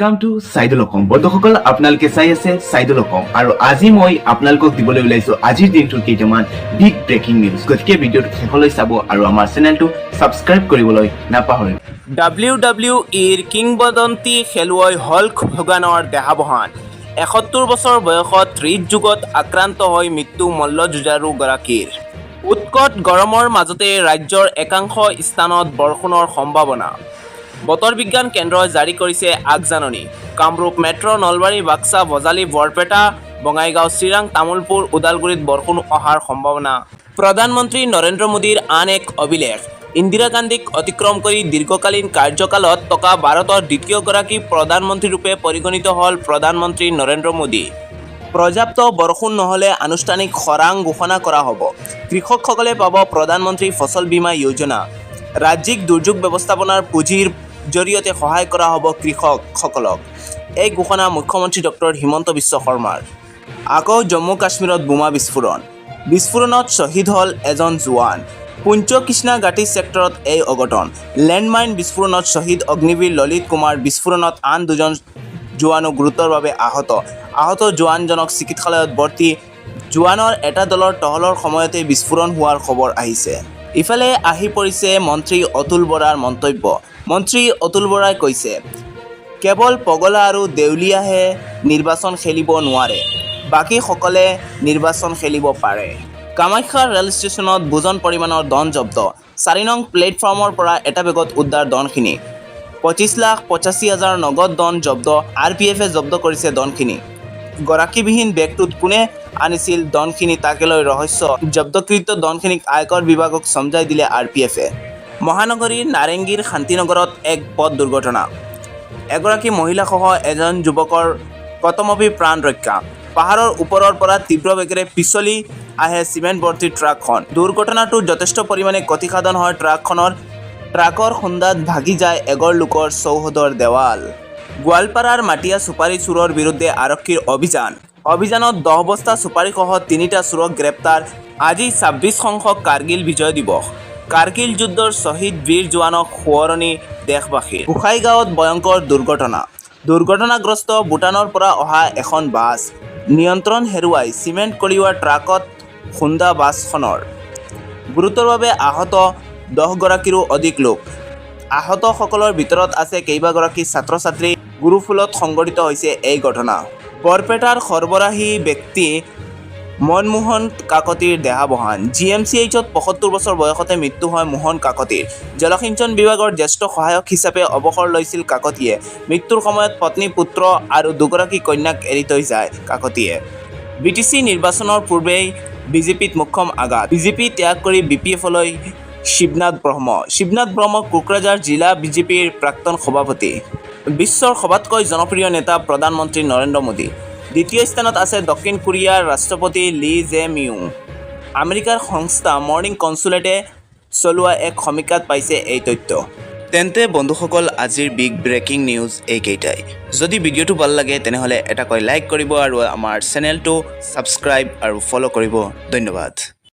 Welcome to Saidul আকম। বন্ধুসকল, আপোনালোকে চাই আছে সাইদুল আকম আৰু আজি মই আপোনালোকক দিবলৈ ওলাইছো আজিৰ দিনটোৰ কেইটামান বিগ ব্ৰেকিং নিউজ। গতিকে ভিডিঅ'টো শেষলৈ চাব আৰু আমাৰ চেনেলটো সাবস্ক্ৰাইব কৰিবলৈ নাপাহৰিব। WWEৰ কিংবদন্তি খেলুৱৈ হল্ক হোগানৰ দেহাৱসান। ৭১ বছৰ বয়সত হৃদৰোগত আক্ৰান্ত হৈ মৃত্যু মল্লযুঁজাৰুগৰাকীৰ। উৎকট গৰমৰ মাজতে ৰাজ্যৰ একাংশ স্থানত বৰষুণৰ সম্ভাৱনা। বতৰ বিজ্ঞান কেন্দ্ৰই জাৰি কৰিছে আগজাননী। কামৰূপ মেট্ৰ', নলবাৰী, বাক্সা, বজালী, বৰপেটা, বঙাইগাঁও, চিৰাং, তামুলপুৰ, ওদালগুৰিত বৰষুণ অহাৰ সম্ভাৱনা। প্ৰধানমন্ত্ৰী নৰেন্দ্ৰ মোদীৰ আন এক অভিলেখ। ইন্দিৰা গান্ধীক অতিক্ৰম কৰি দীৰ্ঘকালীন কাৰ্যকালত থকা ভাৰতৰ দ্বিতীয়গৰাকী প্ৰধানমন্ত্ৰীৰূপে পৰিগণিত হ'ল প্ৰধানমন্ত্ৰী নৰেন্দ্ৰ মোদী। পৰ্যাপ্ত বৰষুণ নহ'লে আনুষ্ঠানিক খৰাং ঘোষণা কৰা হ'ব। কৃষকসকলে পাব প্ৰধানমন্ত্ৰী ফচল বীমা যোজনা। ৰাজ্যিক দুৰ্যোগ ব্যৱস্থাপনাৰ পুঁজিৰ জৰিয়তে সহায় কৰা হ'ব কৃষকসকলক। এই ঘোষণা মুখ্যমন্ত্ৰী ডক্টৰ হিমন্ত বিশ্ব শৰ্মাৰ। আকৌ জম্মু কাশ্মীৰত বোমা বিস্ফোৰণ। বিস্ফোৰণত শ্বহীদ হ'ল এজন জোৱান। পুঞ্চ কৃষ্ণা ঘাটি ছেক্টৰত এই অঘটন। লেণ্ডমাইন বিস্ফোৰণত শ্বহীদ অগ্নিবীৰ ললিত কুমাৰ। বিস্ফোৰণত আন দুজন জোৱানো গুৰুতৰভাৱে আহত জোৱানজনক চিকিৎসালয়ত ভৰ্তি। জোৱানৰ এটা দলৰ টহলৰ সময়তে বিস্ফোৰণ হোৱাৰ খবৰ আহিছে। ইফালে আহি পৰিছে মন্ত্ৰী অতুল বৰাৰ মন্তব্য। মন্ত্ৰী অতুল বৰাই কৈছে, কেৱল পগলা আৰু দেউলীয়াহে নিৰ্বাচন খেলিব নোৱাৰে, বাকীসকলে নিৰ্বাচন খেলিব পাৰে। কামাখ্যা ৰেল ষ্টেচনত ভোজন পৰিমাণৰ ধন জব্দ। ৪ নং প্লেটফৰ্মৰ পৰা এটা বেগত উদ্ধাৰ ধনখিনি। ২৫,৮৫,০০০ নগদ ধন জব্দ। RPFে জব্দ কৰিছে ধনখিনি। গৰাকীবিহীন বেগটোত কোনে আনিছিল ধনখিনি তাকে লৈ ৰহস্য। জব্দকৃত ধনখিনিক আয়কৰ বিভাগক চমজাই দিলে RPFে। মহানগৰীৰ নাৰেংগীৰ শান্তিনগৰত এক পথ দুৰ্ঘটনা। এগৰাকী মহিলাসহ এজন যুৱকৰ কটমবি প্ৰাণ ৰক্ষা। পাহাৰৰ ওপৰৰ পৰা তীব্ৰ বেগেৰে পিছলি আহে চিমেণ্ট ভৰ্তি ট্ৰাকখন। দুৰ্ঘটনাটোত যথেষ্ট পৰিমাণে ক্ষতিসাধন হয় ট্ৰাকখনৰ। ট্ৰাকৰ খুন্দাত ভাগি যায় এঘৰ লোকৰ চৌহদৰ দেৱাল। গোৱালপাৰাৰ মাটিয়া চুপাৰী চোৰৰ বিৰুদ্ধে আৰক্ষীৰ অভিযানত 10 বস্তা চুপাৰীসহ 3টা চোৰক গ্ৰেপ্তাৰ। আজি 26 সংখ্যক কাৰ্গিল বিজয় দিৱস। কাৰ্গিল যুদ্ধৰ শ্বহীদ বীৰ জোৱানক সোঁৱৰণি দেশবাসীৰ। গোসাইগাঁৱত ভয়ংকৰ দুৰ্ঘটনাগ্ৰস্ত ভূটানৰ পৰা অহা এখন বাছ। নিয়ন্ত্ৰণ হেৰুৱাই চিমেণ্ট কঢ়িওৱা ট্ৰাকত খুন্দা বাছখনৰ। গুৰুতৰভাৱে আহত 10গৰাকীৰো অধিক লোক। আহতসকলৰ ভিতৰত আছে কেইবাগৰাকী ছাত্ৰ-ছাত্ৰী। গুৰুফুলত সংঘটিত হৈছে এই ঘটনা। বৰপেটাৰ সৰ্বৰাহী ব্যক্তি মনমোহন কাকতিৰ দেহাৱসান। GMCHত ৭৫ বছৰ বয়সতে মৃত্যু হয় মোহন কাকতিৰ। জলসিঞ্চন বিভাগৰ জ্যেষ্ঠ সহায়ক হিচাপে অৱসৰ লৈছিল কাকতিয়ে। মৃত্যুৰ সময়ত পত্নী, পুত্ৰ আৰু 2গৰাকী কন্যাক এৰি থৈ যায় কাকতিয়ে। BTC নিৰ্বাচনৰ পূৰ্বেই বিজেপিত মোক্ষম আঘাত। বিজেপি ত্যাগ কৰি BPFলৈ শিৱনাথ ব্ৰহ্ম কোকৰাঝাৰ জিলা বিজেপিৰ প্ৰাক্তন সভাপতি। বিশ্বৰ সবাতোকৈ জনপ্ৰিয় নেতা প্ৰধানমন্ত্ৰী নৰেন্দ্ৰ মোদী। দ্বিতীয় স্থানত আছে দক্ষিণ কোৰিয়াৰ ৰাষ্ট্ৰপতি লী জে-মিয়ুং। আমেৰিকাৰ সংস্থা মৰ্নিং কনচুলেটে চলোৱা এক সমীক্ষাত পাইছে এই তথ্য। তেন্তে বন্ধুসকল, আজিৰ বিগ ব্ৰেকিং নিউজ এইকেইটাই। যদি ভিডিঅ'টো ভাল লাগে তেনেহ'লে এটাকৈ লাইক কৰিব আৰু আমাৰ চেনেলটো ছাবস্ক্ৰাইব আৰু ফ'ল' কৰিব। ধন্যবাদ।